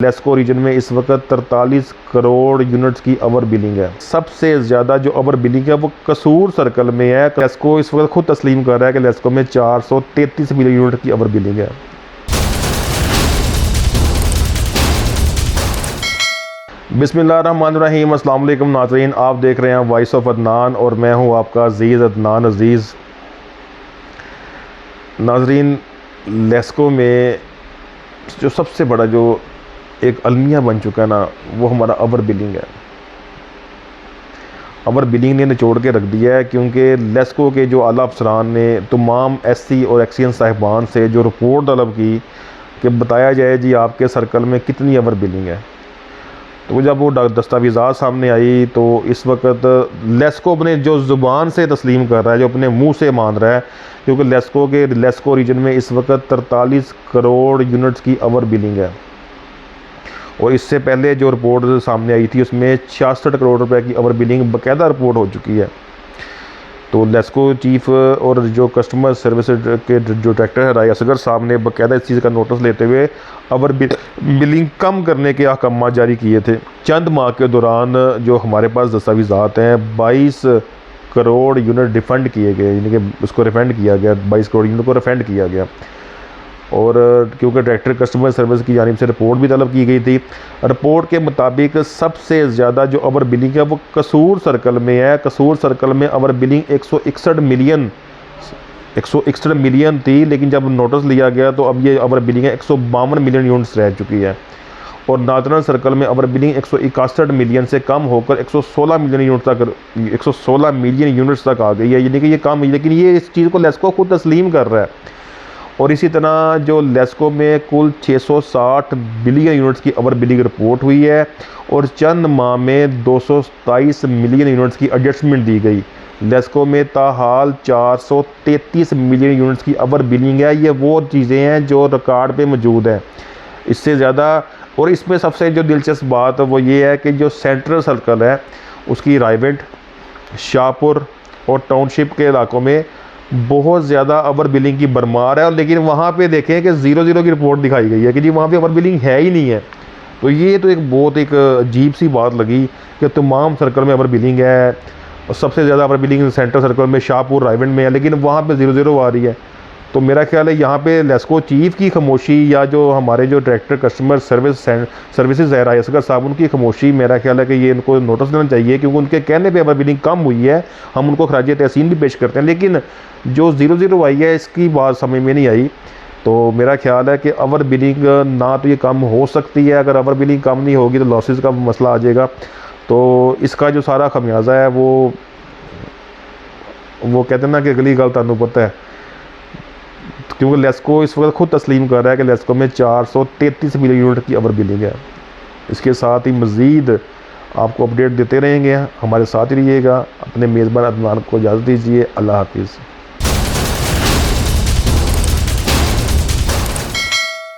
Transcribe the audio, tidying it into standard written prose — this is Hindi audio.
लेस्को रीजन में इस वक्त 43 करोड़ यूनिट्स की ओवर बिलिंग है। सबसे ज़्यादा जो ओवर बिलिंग है वो कसूर सर्कल में है। लेस्को इस वक्त खुद तस्लीम कर रहा है कि लेस्को में 433 मिलियन यूनिट की ओवर बिलिंग है। बिस्मिल्लाहिर्रहमानिर्रहीम, अस्सलाम वालेकुम नाज़रीन, आप देख रहे हैं वॉइस ऑफ अदनान और मैं हूं आपका अज़ीज़ अदनान अज़ीज़। नाज़रीन, लेस्को में जो सबसे बड़ा जो एक अलमिया बन चुका है ना, वो हमारा ओवर बिलिंग है। ओवर बिलिंग ने निचोड़ के रख दिया है, क्योंकि लेस्को के जो आला अफसरान ने तमाम एससी और एक्सीएन साहिबान से जो रिपोर्ट तलब की कि बताया जाए जी आपके सर्कल में कितनी ओवर बिलिंग है। तो जब वो दस्तावेज़ात सामने आई तो इस वक्त लेस्को अपने जो ज़ुबान से तस्लीम कर रहा है, जो अपने मुंह से मान रहा है, क्योंकि लेस्को रीजन में इस वक्त 43 करोड़ यूनिट्स की ओवर बिलिंग है। और इससे पहले जो रिपोर्ट सामने आई थी उसमें 66 करोड़ रुपए की ओवर बिलिंग बाकायदा रिपोर्ट हो चुकी है। तो लेस्को चीफ और जो कस्टमर सर्विस के जो डायरेक्टर है राय असगर साहब ने बाकायदा इस चीज़ का नोटिस लेते हुए ओवर बिलिंग कम करने के अहकाम जारी किए थे। चंद माह के दौरान जो हमारे पास दस्तावेज़ात हैं, 22 करोड़ यूनिट रिफ़ंड किए गए, यानी कि उसको रिफ़ंड किया गया, 22 करोड़ यूनिट को रिफ़ंड किया गया। और क्योंकि डायरेक्टर कस्टमर सर्विस की जानिब से रिपोर्ट भी तलब की गई थी, रिपोर्ट के मुताबिक सबसे ज़्यादा जो ओवर बिलिंग है वो कसूर सर्कल में है। कसूर सर्कल में ओवर बिलिंग 161 मिलियन थी, लेकिन जब नोटिस लिया गया तो अब ये ओवर बिलिंग है 152 मिलियन यूनिट्स रह चुकी है। और नादरन सर्कल में ओवर बिलिंग 161 मिलियन से कम होकर 116 मिलियन यूनिट्स तक आ गई है, यानी कि ये कम है, लेकिन ये इस चीज़ को लेस्को खुद तस्लीम कर रहा है। और इसी तरह जो लेस्को में कुल 660 बिलियन यूनिट्स की ओवर बिलिंग रिपोर्ट हुई है और चंद माह में 227 मिलियन यूनिट्स की एडजस्टमेंट दी गई। लेस्को में ताहाल 433 मिलियन यूनिट्स की ओवर बिलिंग है। ये वो चीज़ें हैं जो रिकॉर्ड पे मौजूद हैं, इससे ज़्यादा। और इसमें सबसे जो दिलचस्प बात है वो ये है कि जो सेंट्रल सर्कल है उसकी रायवेंट, शाहपुर और टाउनशिप के इलाकों में बहुत ज़्यादा ओवर बिलिंग की भरमार है। और लेकिन वहाँ पे देखें कि 0-0 की रिपोर्ट दिखाई गई है कि जी वहाँ पे ओवर बिलिंग है ही नहीं है। तो ये तो एक बहुत एक अजीब सी बात लगी कि तमाम सर्कल में ओवर बिलिंग है और सबसे ज़्यादा ओवर बिलिंग सेंट्रल सर्कल में शाहपुर रायवेंट में है, लेकिन वहाँ पे 0-0 आ रही है। तो मेरा ख्याल है यहाँ पे लेस्को चीफ की खामोशी या जो हमारे जो डायरेक्टर कस्टमर सर्विसेज है राय असगर साहब, उनकी खामोशी, मेरा ख्याल है कि ये इनको नोटिस लेना चाहिए, क्योंकि उनके कहने पे ओवर बिलिंग कम हुई है। हम उनको खराज तहसीन भी पेश करते हैं, लेकिन जो 0-0 आई है इसकी बात समझ में नहीं आई। तो मेरा ख्याल है कि ओवर बिलिंग ना तो ये कम हो सकती है, अगर ओवर बिलिंग कम नहीं होगी तो लॉसेस का मसला आ जाएगा। तो इसका जो सारा खमियाजा है वो कहते हैं ना कि अगली गल तुहानू पता है, क्योंकि लेस्को इस वक्त खुद तस्लीम कर रहा है कि लेस्को में 433 मिलियन यूनिट की ओवर बिलिंग है। इसके साथ ही मज़ीद आपको अपडेट देते रहेंगे, हमारे साथ ही रहिएगा। अपने मेज़बान अदनान को इजाज़त दीजिए। अल्लाह हाफिज़।